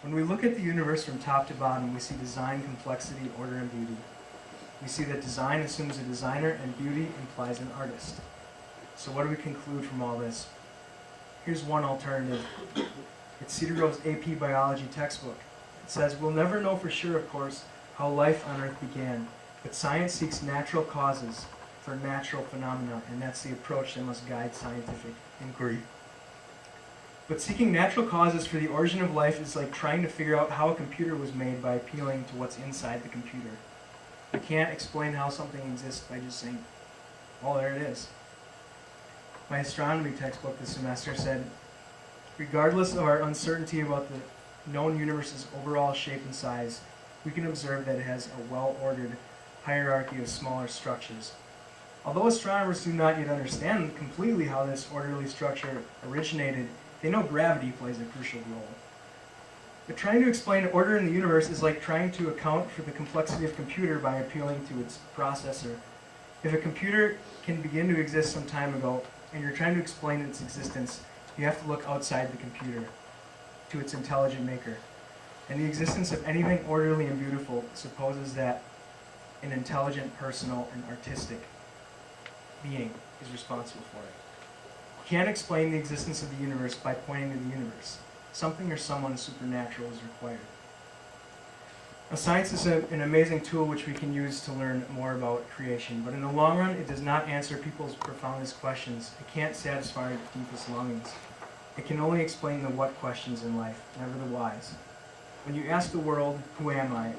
When we look at the universe from top to bottom, we see design, complexity, order, and beauty. We see that design assumes a designer and beauty implies an artist. So what do we conclude from all this? Here's one alternative. It's Cedar Grove's AP Biology textbook. It says, we'll never know for sure, of course, how life on Earth began, but science seeks natural causes for natural phenomena, and that's the approach that must guide scientific inquiry. But seeking natural causes for the origin of life is like trying to figure out how a computer was made by appealing to what's inside the computer. You can't explain how something exists by just saying, oh, there it is. My astronomy textbook this semester said, regardless of our uncertainty about the known universe's overall shape and size, we can observe that it has a well-ordered hierarchy of smaller structures. Although astronomers do not yet understand completely how this orderly structure originated, they know gravity plays a crucial role. But trying to explain order in the universe is like trying to account for the complexity of a computer by appealing to its processor. If a computer can begin to exist some time ago, and you're trying to explain its existence, you have to look outside the computer, to its intelligent maker. And the existence of anything orderly and beautiful supposes that an intelligent, personal, and artistic being is responsible for it. You can't explain the existence of the universe by pointing to the universe. Something or someone supernatural is required. Now, science is an amazing tool which we can use to learn more about creation, but in the long run, it does not answer people's profoundest questions. It can't satisfy our deepest longings. It can only explain the what questions in life, never the whys. When you ask the world, who am I?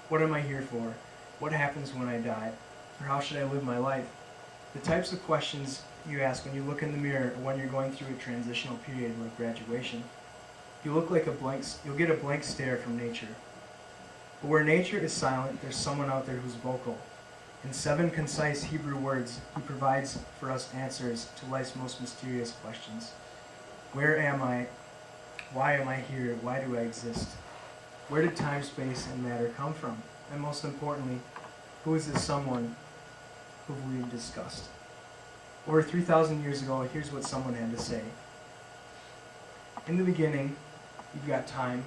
What am I here for? What happens when I die? Or how should I live my life? The types of questions you ask when you look in the mirror or when you're going through a transitional period like graduation, you'll get a blank stare from nature. But where nature is silent, there's someone out there who's vocal. In 7 concise Hebrew words, he provides for us answers to life's most mysterious questions. Where am I? Why am I here? Why do I exist? Where did time, space, and matter come from? And most importantly, who is this someone who we've discussed? Over 3,000 years ago, here's what someone had to say. In the beginning, you've got time.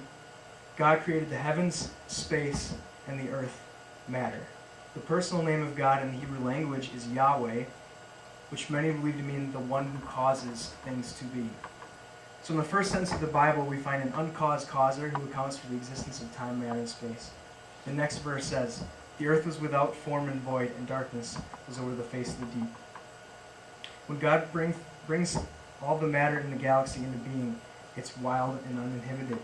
God created the heavens, space, and the earth, matter. The personal name of God in the Hebrew language is Yahweh, which many believe to mean the one who causes things to be. So in the first sentence of the Bible, we find an uncaused causer who accounts for the existence of time, matter, and space. The next verse says, the earth was without form and void, and darkness was over the face of the deep. When God brings all the matter in the galaxy into being, it's wild and uninhibited.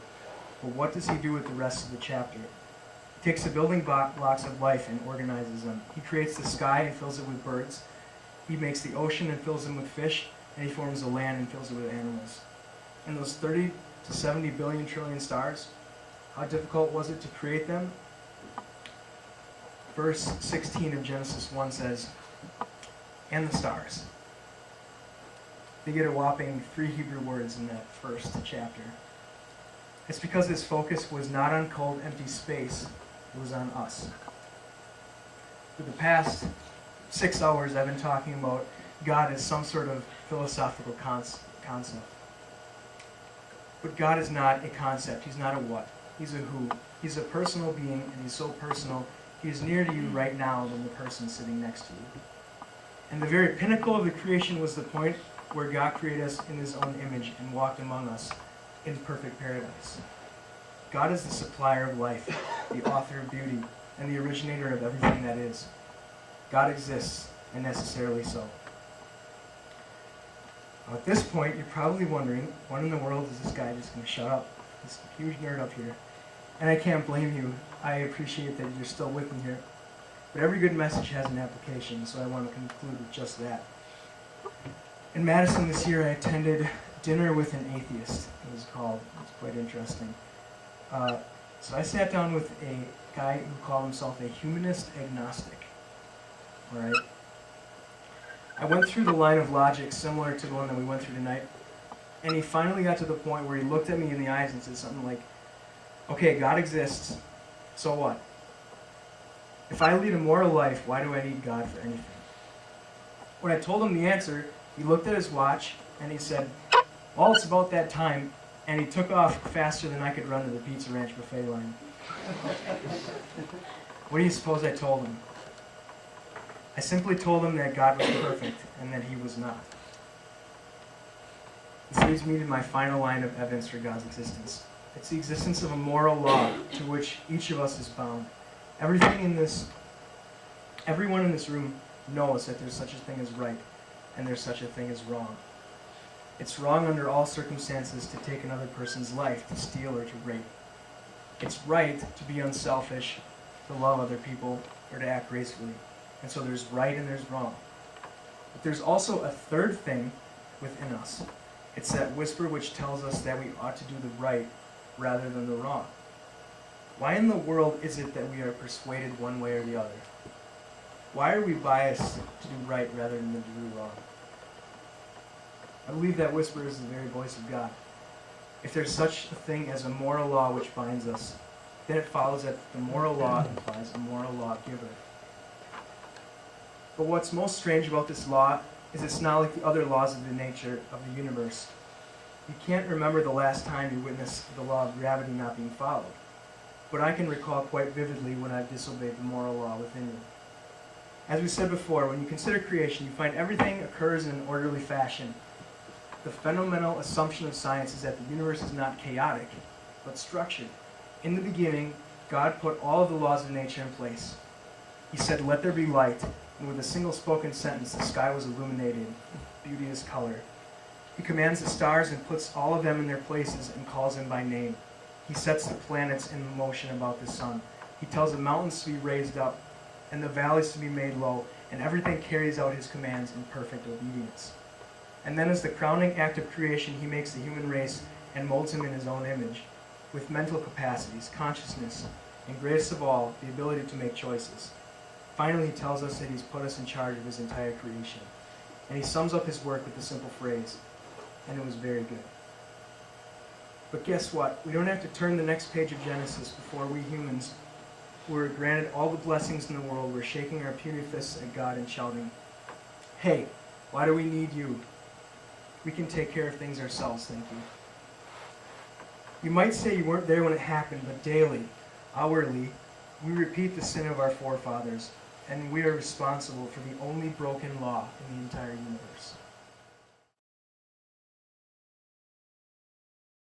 But what does he do with the rest of the chapter? He takes the building blocks of life and organizes them. He creates the sky and fills it with birds. He makes the ocean and fills them with fish, and he forms the land and fills it with animals. And those 30 to 70 billion trillion stars, how difficult was it to create them? Verse 16 of Genesis 1 says, and the stars. They get a whopping 3 Hebrew words in that first chapter. It's because his focus was not on cold, empty space, it was on us. For the past 6 hours, I've been talking about God as some sort of philosophical concept. But God is not a concept. He's not a what. He's a who. He's a personal being, and he's so personal, he is nearer to you right now than the person sitting next to you. And the very pinnacle of the creation was the point where God created us in his own image and walked among us in perfect paradise. God is the supplier of life, the author of beauty, and the originator of everything that is. God exists, and necessarily so. At this point, you're probably wondering, when in the world is this guy just going to shut up? This huge nerd up here. And I can't blame you. I appreciate that you're still with me here. But every good message has an application, so I want to conclude with just that. In Madison this year, I attended Dinner with an Atheist, it was called. It was quite interesting. So I sat down with a guy who called himself a humanist agnostic. All right? I went through the line of logic similar to the one that we went through tonight, and he finally got to the point where he looked at me in the eyes and said something like, okay, God exists, so what? If I lead a moral life, why do I need God for anything? When I told him the answer, he looked at his watch and he said, well, it's about that time. and he took off faster than I could run to the Pizza Ranch buffet line. What do you suppose I told him? I simply told him that God was perfect and that he was not. This leads me to my final line of evidence for God's existence. It's the existence of a moral law to which each of us is bound. Everyone in this room knows that there's such a thing as right and there's such a thing as wrong. It's wrong under all circumstances to take another person's life, to steal or to rape. It's right to be unselfish, to love other people, or to act gracefully. And so there's right and there's wrong. But there's also a third thing within us. It's that whisper which tells us that we ought to do the right rather than the wrong. Why in the world is it that we are persuaded one way or the other? Why are we biased to do right rather than to do wrong? I believe that whisper is the very voice of God. If there's such a thing as a moral law which binds us, then it follows that the moral law implies a moral lawgiver. But what's most strange about this law is it's not like the other laws of the nature of the universe. You can't remember the last time you witnessed the law of gravity not being followed. But I can recall quite vividly when I've disobeyed the moral law within you. As we said before, when you consider creation, you find everything occurs in an orderly fashion. The fundamental assumption of science is that the universe is not chaotic, but structured. In the beginning, God put all of the laws of nature in place. He said, "Let there be light," and with a single spoken sentence, the sky was illuminated with beauteous color. He commands the stars and puts all of them in their places and calls them by name. He sets the planets in motion about the sun. He tells the mountains to be raised up and the valleys to be made low, and everything carries out his commands in perfect obedience. And then as the crowning act of creation, he makes the human race and molds him in his own image, with mental capacities, consciousness, and greatest of all, the ability to make choices. Finally, he tells us that he's put us in charge of his entire creation. And he sums up his work with the simple phrase, "And it was very good." But guess what? We don't have to turn the next page of Genesis before we humans, who are granted all the blessings in the world, we're shaking our puny fists at God and shouting, "Hey, why do we need you? We can take care of things ourselves, thank you." You might say you weren't there when it happened, but daily, hourly, we repeat the sin of our forefathers, and we are responsible for the only broken law in the entire universe.